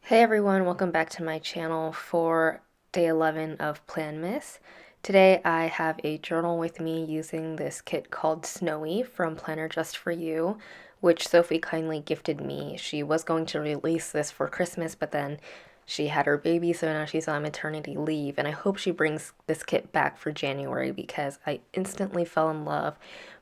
Hey everyone, welcome back to my channel for day 11 of Planmas. Today I have a journal with me using this kit called Snowy from Planner Just For You, which Sophie kindly gifted me. She was going to release this for Christmas, but then she had her baby, so now she's on maternity leave, and I hope she brings this kit back for January because I instantly fell in love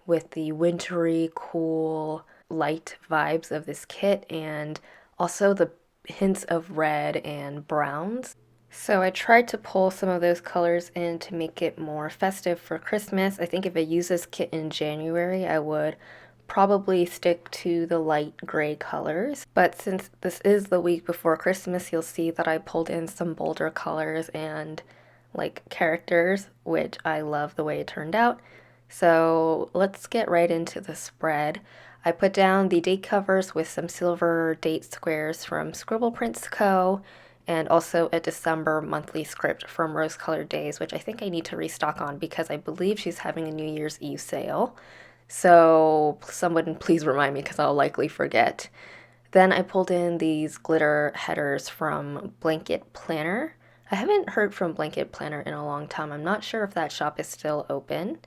with the wintry, cool, light vibes of this kit and also the hints of red and browns. So I tried to pull some of those colors in to make it more festive for Christmas. I think if I use this kit in January, I would probably stick to the light gray colors. But since this is the week before Christmas, you'll see that I pulled in some bolder colors and like characters, which I love the way it turned out. So let's get right into the spread. I put down the date covers with some silver date squares from Scribble Prints Co. and also a December monthly script from Rose Colored Daze, which I think I need to restock on because I believe she's having a New Year's Eve sale. So someone please remind me because I'll likely forget. Then I pulled in these glitter headers from Blanket Planner. I haven't heard from Blanket Planner in a long time. I'm not sure if that shop is still open.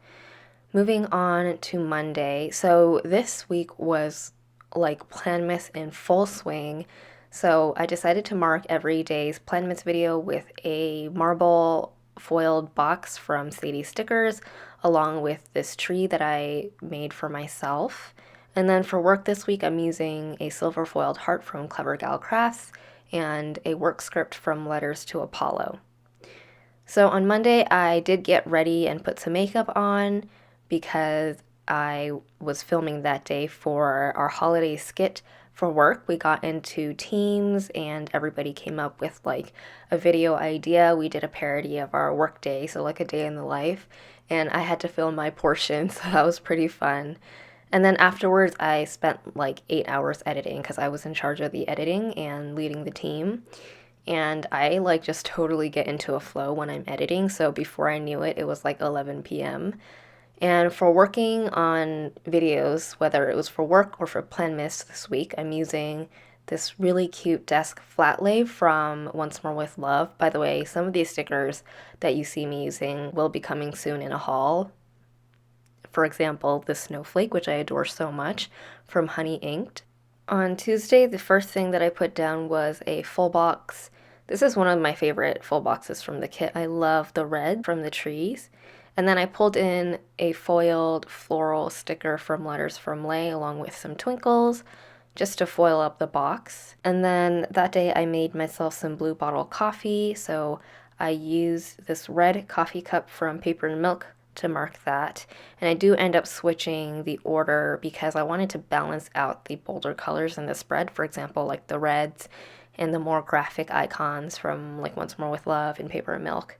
Moving on to Monday. So this week was like Planmas in full swing. So I decided to mark every day's Planmas video with a marble foiled box from Sadie Stickers, along with this tree that I made for myself. And then for work this week, I'm using a silver foiled heart from Clever Gal Crafts and a work script from Letters to Apollo. So on Monday, I did get ready and put some makeup on because I was filming that day for our holiday skit for work. We got into teams and everybody came up with like a video idea. We did a parody of our work day, so like a day in the life, and I had to film my portion, so that was pretty fun. And then afterwards, I spent like 8 hours editing because I was in charge of the editing and leading the team. And I like just totally get into a flow when I'm editing. So before I knew it, it was like 11 p.m. And for working on videos, whether it was for work or for Planmas this week, I'm using this really cute desk flat lay from Once More With Love. By the way, some of these stickers that you see me using will be coming soon in a haul. For example, the snowflake, which I adore so much, from Honey Inked. On Tuesday, the first thing that I put down was a full box. This is one of my favorite full boxes from the kit. I love the red from the trees. And then I pulled in a foiled floral sticker from Letters from Lay along with some twinkles just to foil up the box. And then that day I made myself some blue bottle coffee, so I used this red coffee cup from Paper and Milk to mark that. And I do end up switching the order because I wanted to balance out the bolder colors in the spread, for example, like the reds and the more graphic icons from like Once More With Love and Paper and Milk.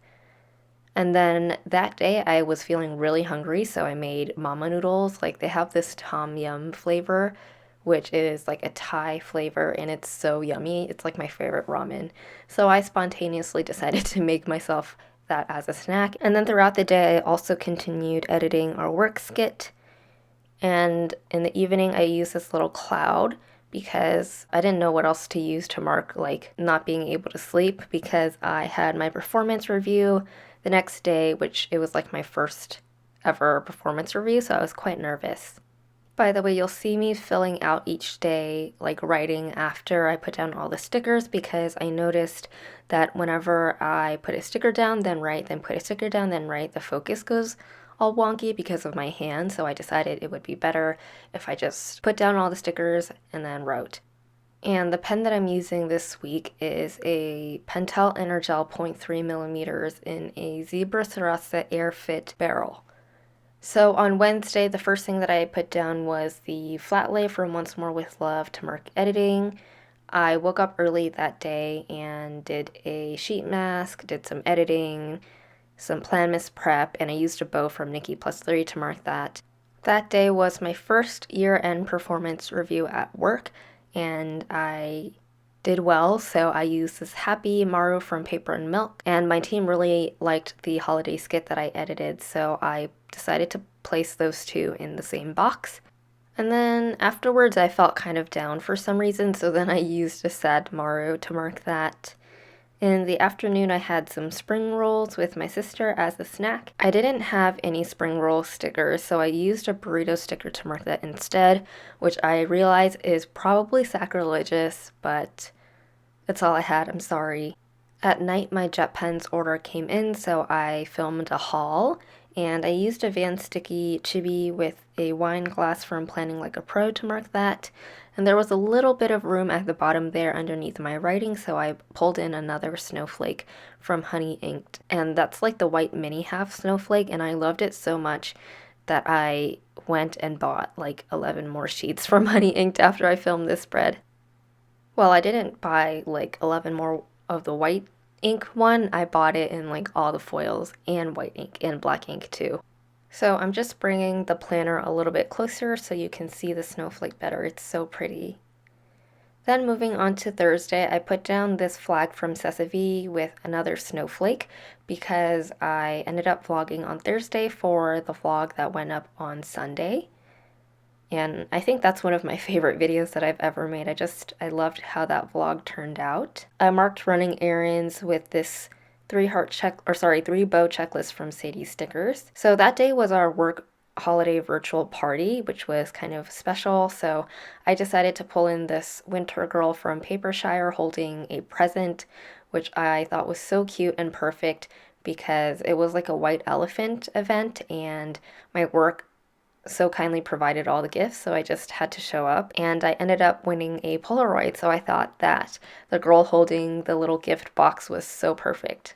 And then that day I was feeling really hungry, so I made mama noodles. Like they have this tom yum flavor, which is like a Thai flavor, and it's so yummy. It's like my favorite ramen. So I spontaneously decided to make myself that as a snack. And then throughout the day, I also continued editing our work skit. And in the evening, I used this little cloud because I didn't know what else to use to mark like not being able to sleep because I had my performance review the next day, which it was like my first ever performance review, so I was quite nervous. By the way, you'll see me filling out each day, like writing after I put down all the stickers because I noticed that whenever I put a sticker down, then write, then put a sticker down, then write, the focus goes all wonky because of my hand, so I decided it would be better if I just put down all the stickers and then wrote. And the pen that I'm using this week is a Pentel Energel 0.3 millimeters in a Zebra Sarasa Airfit barrel. So on Wednesday, the first thing that I put down was the flat lay from Once More With Love to mark editing. I woke up early that day and did a sheet mask, did some editing, some Planmas prep, and I used a bow from Nikki Plus 3 to mark that. That day was my first year-end performance review at work, and I did well, so I used this Happy Maru from Paper and Milk, and my team really liked the holiday skit that I edited, so I decided to place those two in the same box. And then afterwards, I felt kind of down for some reason, so then I used a sad Maru to mark that. In the afternoon, I had some spring rolls with my sister as a snack. I didn't have any spring roll stickers, so I used a burrito sticker to mark that instead, which I realize is probably sacrilegious, but that's all I had. I'm sorry. At night, my jet pens order came in, so I filmed a haul, and I used a Vanstickie chibi with a wine glass from Planning Like a Pro to mark that. And there was a little bit of room at the bottom there underneath my writing, so I pulled in another snowflake from Honey Inked. And that's like the white mini half snowflake, and I loved it so much that I went and bought like 11 more sheets from Honey Inked after I filmed this spread. Well, I didn't buy like 11 more of the white ink one. I bought it in like all the foils and white ink and black ink too. So I'm just bringing the planner a little bit closer so you can see the snowflake better. It's so pretty. Then moving on to Thursday, I put down this flag from Sesavi with another snowflake because I ended up vlogging on Thursday for the vlog that went up on Sunday. And I think that's one of my favorite videos that I've ever made. I loved how that vlog turned out. I marked running errands with this three bow checklist from Sadie Stickers. So that day was our work holiday virtual party, which was kind of special. So I decided to pull in this winter girl from Papershire holding a present, which I thought was so cute and perfect because it was like a white elephant event and my work so kindly provided all the gifts, so I just had to show up. And I ended up winning a Polaroid, so I thought that the girl holding the little gift box was so perfect.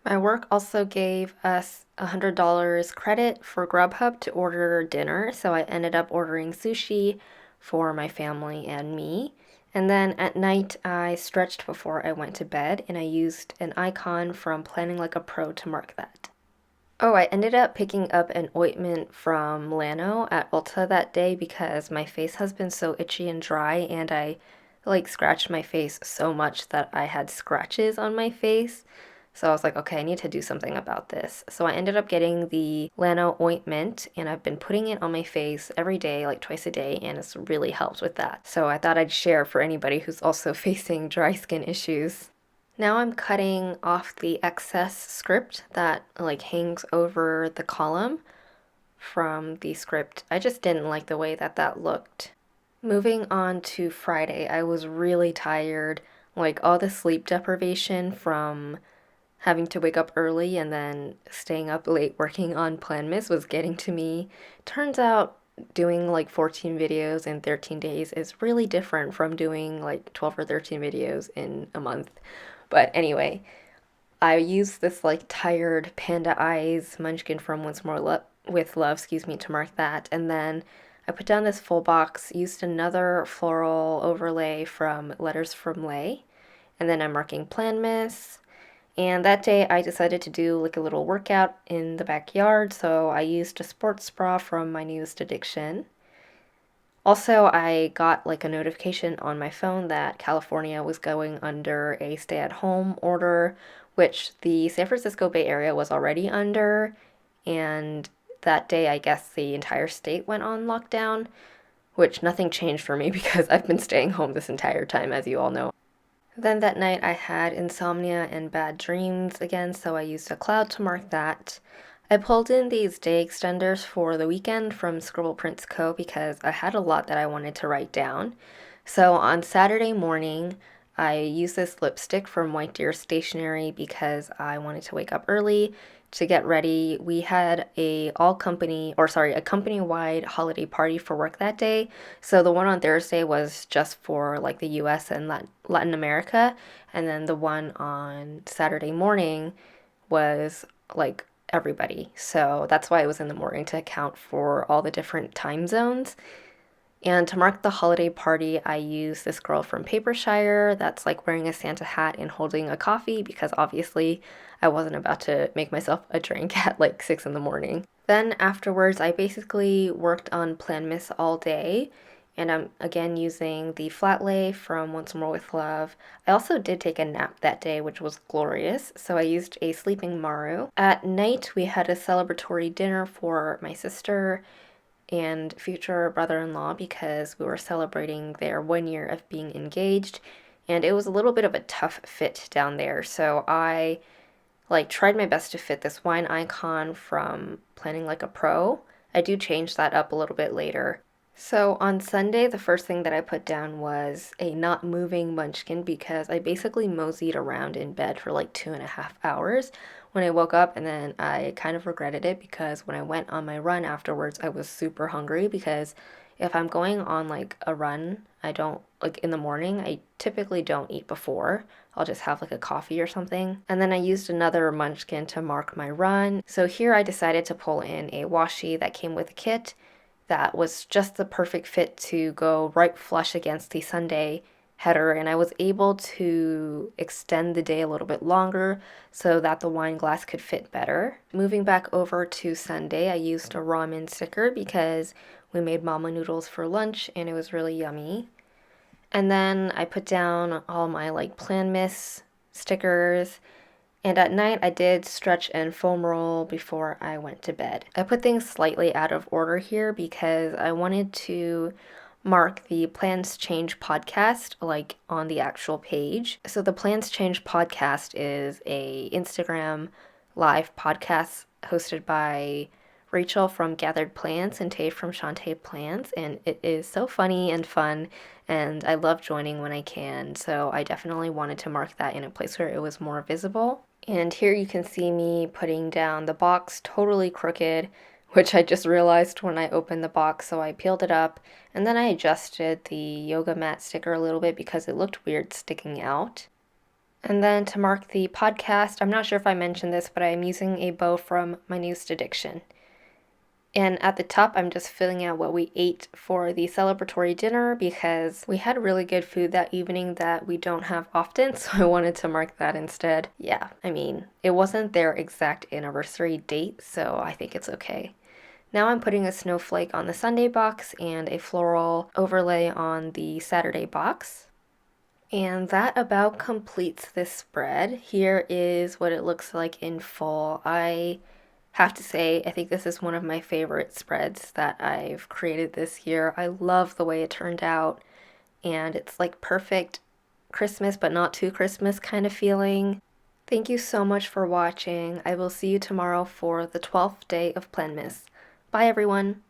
My work also gave us $100 credit for Grubhub to order dinner, so I ended up ordering sushi for my family and me. And then at night, I stretched before I went to bed, and I used an icon from Planning Like a Pro to mark that. Oh, I ended up picking up an ointment from Lano at Ulta that day because my face has been so itchy and dry, and I like scratched my face so much that I had scratches on my face. So I was like, okay, I need to do something about this. So I ended up getting the Lano ointment, and I've been putting it on my face every day, like twice a day, and it's really helped with that. So I thought I'd share for anybody who's also facing dry skin issues. Now I'm cutting off the excess script that like hangs over the column from the script. I just didn't like the way that that looked. Moving on to Friday, I was really tired. Like all the sleep deprivation from having to wake up early and then staying up late working on Planmas was getting to me. Turns out doing like 14 videos in 13 days is really different from doing like 12 or 13 videos in a month. But anyway, I used this like tired panda eyes munchkin from Once More with Love, to mark that. And then I put down this full box, used another floral overlay from Letters from Lay. And then I'm marking Planmas. And that day I decided to do like a little workout in the backyard. So I used a sports bra from My Newest Addiction. Also, I got like a notification on my phone that California was going under a stay-at-home order, which the San Francisco Bay Area was already under, and that day I guess the entire state went on lockdown, which nothing changed for me because I've been staying home this entire time, as you all know. Then that night I had insomnia and bad dreams again, so I used a cloud to mark that. I pulled in these day extenders for the weekend from Scribble Prints Co because I had a lot that I wanted to write down. So on Saturday morning, I used this lipstick from White Deer Stationery because I wanted to wake up early to get ready. We had a company-wide holiday party for work that day. So the one on Thursday was just for like the US and Latin America, and then the one on Saturday morning was like everybody. So that's why it was in the morning to account for all the different time zones. And to mark the holiday party, I used this girl from Papershire that's like wearing a Santa hat and holding a coffee because obviously I wasn't about to make myself a drink at like 6 in the morning. Then afterwards, I basically worked on Planmas all day, and I'm again using the flat lay from Once More with Love. I also did take a nap that day, which was glorious, so I used a sleeping Maru. At night, we had a celebratory dinner for my sister, and future brother-in-law because we were celebrating their 1 year of being engaged, and it was a little bit of a tough fit down there. So I tried my best to fit this wine icon from Planning Like a Pro. I do change that up a little bit later. So on Sunday, the first thing that I put down was a not moving munchkin because I basically moseyed around in bed for like 2.5 hours when I woke up, and then I kind of regretted it because when I went on my run afterwards, I was super hungry because if I'm going on like a run, I don't like in the morning, I typically don't eat before. I'll just have like a coffee or something. And then I used another munchkin to mark my run. So here I decided to pull in a washi that came with a kit that was just the perfect fit to go right flush against the Sunday header, and I was able to extend the day a little bit longer so that the wine glass could fit better. Moving back over to Sunday, I used a ramen sticker because we made mama noodles for lunch and it was really yummy. And then I put down all my like Plan Miss stickers, and at night I did stretch and foam roll before I went to bed. I put things slightly out of order here because I wanted to mark the Plans Change podcast like on the actual page. So the Plans Change podcast is a Instagram live podcast hosted by Rachel from Gathered Plants and Tay from Shantae Plants, and it is so funny and fun, and I love joining when I can, so I definitely wanted to mark that in a place where it was more visible. And here you can see me putting down the box totally crooked, which I just realized when I opened the box, so I peeled it up, and then I adjusted the yoga mat sticker a little bit because it looked weird sticking out. And then to mark the podcast, I'm not sure if I mentioned this, but I'm using a bow from My Newest Addiction. And at the top, I'm just filling out what we ate for the celebratory dinner because we had really good food that evening that we don't have often, so I wanted to mark that instead. Yeah, I mean, it wasn't their exact anniversary date, so I think it's okay. Now I'm putting a snowflake on the Sunday box and a floral overlay on the Saturday box. And that about completes this spread. Here is what it looks like in full. I have to say, I think this is one of my favorite spreads that I've created this year. I love the way it turned out, and it's like perfect Christmas but not too Christmas kind of feeling. Thank you so much for watching. I will see you tomorrow for the 12th day of Planmas. Bye everyone!